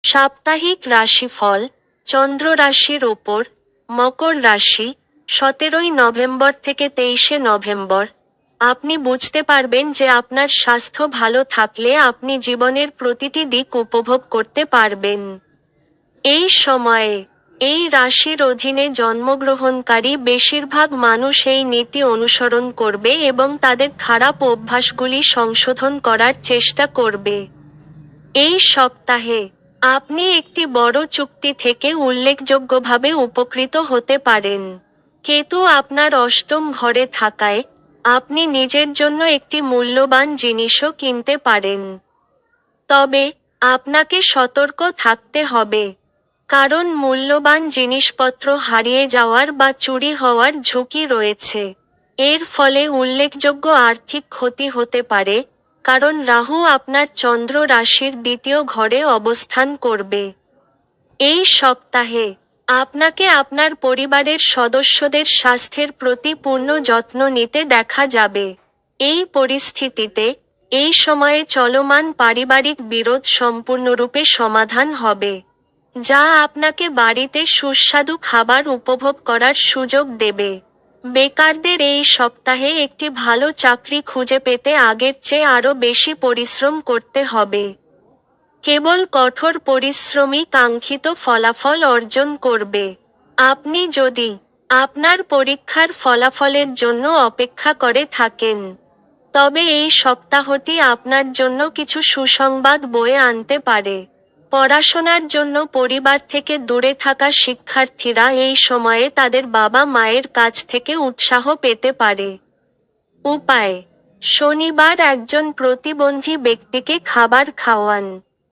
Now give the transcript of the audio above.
সাপ্তাহিক রাশিফল, চন্দ্র রাশির ওপর, মকর রাশি, 17 নভেম্বর থেকে 23 নভেম্বর। আপনি বুঝতে পারবেন যে আপনার স্বাস্থ্য ভালো থাকলে আপনি জীবনের প্রতিটি দিক উপভোগ করতে পারবেন। এই সময়ে, এই রাশির অধীনে জন্মগ্রহণকারী বেশিরভাগ মানুষ এই নীতি অনুসরণ করবে এবং তাদের খারাপ অভ্যাসগুলি সংশোধন করার চেষ্টা করবে। এই সপ্তাহে, আপনি একটি বড় চুক্তি থেকে উল্লেখযোগ্যভাবে উপকৃত হতে পারেন। কেতু আপনার অষ্টম ঘরে থাকায়, আপনি নিজের জন্য একটি মূল্যবান জিনিসও কিনতে পারেন। তবে, আপনাকে সতর্ক থাকতে হবে। কারণ মূল্যবান জিনিসপত্র হারিয়ে যাওয়ার বা চুরি হওয়ার ঝুঁকি রয়েছে। এর ফলে উল্লেখযোগ্য আর্থিক ক্ষতি হতে পারে, কারণ রাহু আপনার চন্দ্র রাশির দ্বিতীয় ঘরে অবস্থান করবে। এই সপ্তাহে, আপনাকে আপনার পরিবারের সদস্যদের স্বাস্থ্যের প্রতি পূর্ণ যত্ন নিতে দেখা যাবে। এই পরিস্থিতিতে, এই সময়ে চলমান পারিবারিক বিরোধ সম্পূর্ণরূপে সমাধান হবে, যা আপনাকে বাড়িতে সুস্বাদু খাবার উপভোগ করার সুযোগ দেবে। বেকারদের এই সপ্তাহে একটি ভালো চাকরি খুঁজে পেতে আগের চেয়ে আরও বেশি পরিশ্রম করতে হবে। কেবল কঠোর পরিশ্রমই কাঙ্ক্ষিত ফলাফল অর্জন করবে। আপনি যদি আপনার পরীক্ষার ফলাফলের জন্য অপেক্ষা করে থাকেন, তবে এই সপ্তাহটি আপনার জন্য কিছু সুসংবাদ বয়ে আনতে পারে। পড়াশোনার জন্য পরিবার থেকে দূরে থাকা শিক্ষার্থীরা এই সময়ে তাদের বাবা-মায়ের কাছ থেকে উৎসাহ পেতে পারে। উপায়: শনিবার একজন প্রতিবন্ধী ব্যক্তিকে খাবার খাওয়ান।